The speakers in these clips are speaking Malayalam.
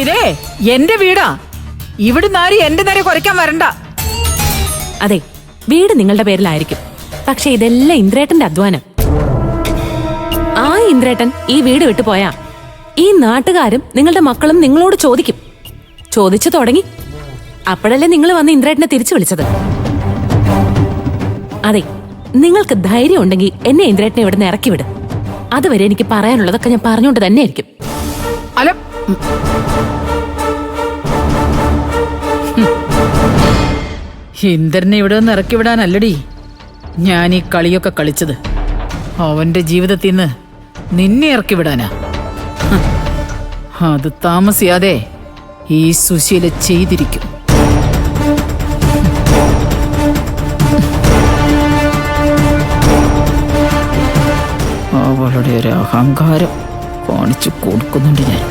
ഇതേ എന്റെ വീടാ. ഇവിടുന്ന് ആരും എന്റെ നേരെ കുരയ്ക്കാൻ വരണ്ട. അതെ, വീട് നിങ്ങളുടെ പേരിലായിരിക്കും, പക്ഷെ ഇതെല്ലാം ഇന്ദ്രേട്ടന്റെ അധ്വാനം. ആ ഇന്ദ്രേട്ടൻ ഈ വീട് വിട്ടുപോയാ ഈ നാട്ടുകാരും നിങ്ങളുടെ മക്കളും നിങ്ങളോട് ചോദിക്കും. ചോദിച്ചു തുടങ്ങി. അപ്പോഴല്ലേ നിങ്ങൾ വന്ന് ഇന്ദ്രേട്ടനെ തിരിച്ചു വിളിച്ചത്. അതെ, നിങ്ങൾക്ക് ധൈര്യം ഉണ്ടെങ്കിൽ എന്നെ ഇന്ദ്രേട്ടനെ ഇവിടുന്ന് ഇറക്കി വിട്. അതുവരെ എനിക്ക് പറയാനുള്ളതൊക്കെ ഞാൻ പറഞ്ഞുകൊണ്ട് തന്നെ ആയിരിക്കും. അല്ല, ഇന്ദ്രനെ ഇവിടെ നിന്ന് ഇറക്കി വിടാനല്ലടി ഞാൻ ഈ കളിയൊക്കെ കളിച്ചത്. അവന്റെ ജീവിതത്തിൽ നിന്ന് നിന്നെ ഇറക്കി വിടാനാ. അത് താമസിയാതെ ഈ സുശീല ചെയ്തിരിക്കും. അവളുടെ ഒരു അഹങ്കാരം കാണിച്ചു കൊടുക്കുന്നുണ്ട് ഞാൻ.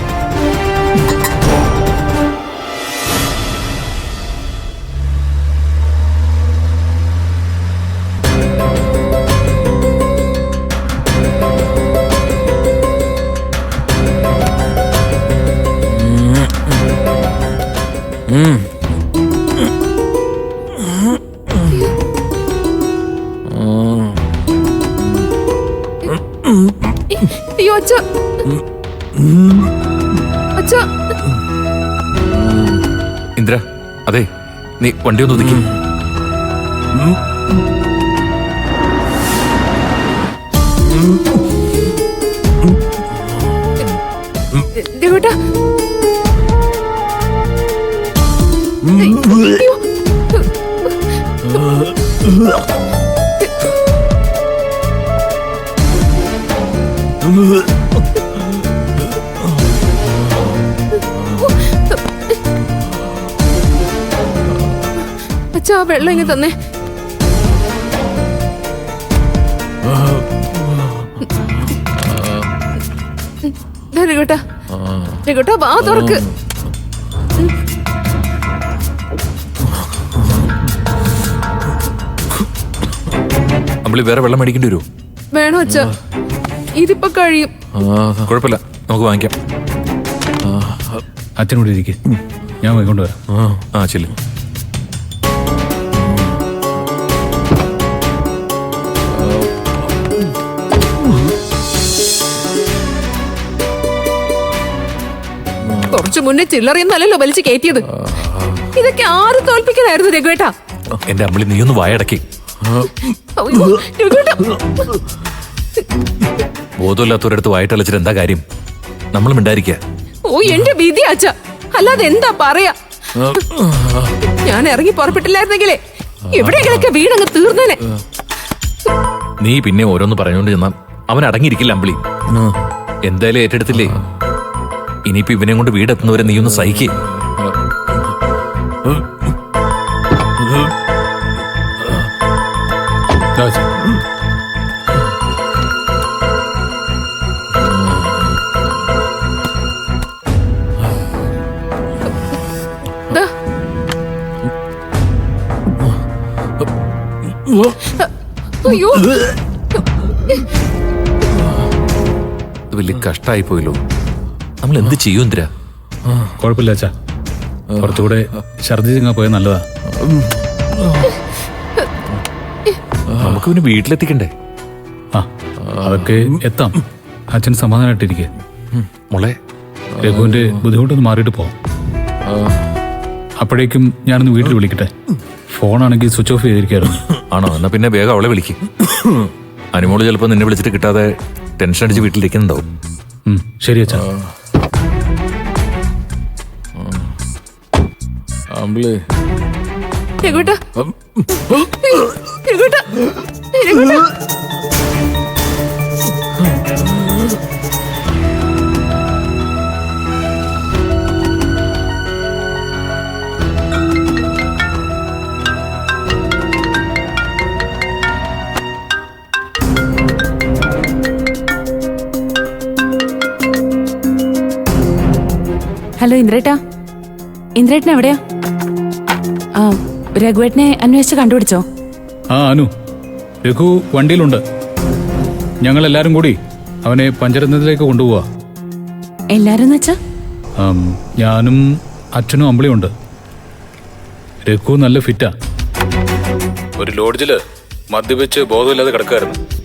അയ്യോ അച്ഛ, അച്ഛ. ഇന്ദ്ര, അതെ, നീ വണ്ടി ഒന്ന് ഒതുക്കി. ദേവേട്ടാ, അച്ഛാ, വെള്ളം ഇങ്ങനെ തന്നെ. രഘുട്ടാ, രഘുട്ടാ, വാ തുറക്ക്. അമ്പിളി, വേറെ വെള്ളം മേടിക്കേണ്ടി വരുമോ? വേണോ അച്ഛാ? ഇതിപ്പോ കഴിയും. കുഴപ്പമില്ല, നമുക്ക് വാങ്ങിക്കാം. അച്ഛനോട് ഇരിക്കെ, ഞാൻ പോയിക്കൊണ്ട് വരാം. ആ ചെല്ലു. കുറച്ചു മുന്നേ ചില്ലറിയെന്നല്ലോ വലിച്ചു കയറ്റിയത്. ഇതൊക്കെ ആര് തോൽപ്പിക്കാനായിരുന്നു രഘുവേട്ടാ? എന്റെ അമ്പിളി, നീ ഒന്ന് വായടക്കി. ബോധമില്ലാത്തവരടുത്ത് വായിട്ടളിച്ചിട്ട് എന്താ കാര്യം? നമ്മൾ മിണ്ടായിരിക്ക. ഓ, എന്റെ വിധി അച്ഛ, അല്ലാതെ എന്താ പറയാ. ഞാൻ ഇറങ്ങി പുറപ്പെട്ടില്ലായിരുന്നെങ്കിലേ എവിടെയെങ്കിലൊക്കെ വീടങ്ങ് തീർന്നേനെ. നീ പിന്നെ ഓരോന്ന് പറഞ്ഞോണ്ട് ചെന്നാ അവൻ അടങ്ങിയിരിക്കില്ല അമ്പിളി. എന്തായാലും ഏറ്റെടുത്തില്ലേ, ഇനിയിപ്പോ ഇവനെ കൊണ്ട് വീടെത്തുന്നവരെ നീ ഒന്ന് സഹിക്കേ. അയ്യോ, വലിയ കഷ്ടായി പോയല്ലോ. നമ്മൾ എന്ത് ചെയ്യും ഇന്ദ്ര? കുഴപ്പമില്ല അച്ഛാ, കുറച്ചുകൂടെ ഛർദ്ദിച്ചങ്ങ പോയാൽ നല്ലതാ. നമുക്ക് പിന്നെ വീട്ടിലെത്തിക്കണ്ടേ? ആ, അതൊക്കെ എത്താം. അച്ഛൻ സമാധാനമായിട്ടിരിക്കെ. മോളെ, രഘുവിന്റെ ബുദ്ധിമുട്ടൊന്ന് മാറിയിട്ട് പോവാം. അപ്പോഴേക്കും ഞാനൊന്ന് വീട്ടിൽ വിളിക്കട്ടെ. ഫോണാണെങ്കിൽ സ്വിച്ച് ഓഫ് ചെയ്തിരിക്കായിരുന്നു. ആണോ? എന്നാ പിന്നെ വേഗം അവളെ വിളിക്കും. അനുമോള് ചിലപ്പോ നിന്നെ വിളിച്ചിട്ട് കിട്ടാതെ ടെൻഷൻ അടിച്ച് വീട്ടിലിരിക്കുന്നുണ്ടാവും. ശരി അച്ഛാ. രഘുവേട്ടാ, രഘുവേട്ടാ, രഘുവേട്ടാ. ഹലോ ഇന്ദ്രേട്ടാ, ഇന്ദ്രേട്ടൻ എവിടെയാ? ആ, രഘുവേട്ടനെ അന്വേഷിച്ച് കണ്ടുപിടിച്ചോ? ആ അനു, രഘു വണ്ടിയിലുണ്ട്. ഞങ്ങളെല്ലാരും കൂടി അവനെ പഞ്ചരത്നത്തിലേക്ക് കൊണ്ടുപോവാ. എല്ലാരും വെച്ചാ? ഞാനും അച്ഛനും അമ്പിളിയും ഉണ്ട്. രഘു നല്ല ഫിറ്റാ. ഒരു ലോഡ്ജില് മദ്യപിച്ച് ബോധമില്ലാതെ കിടക്കായിരുന്നു.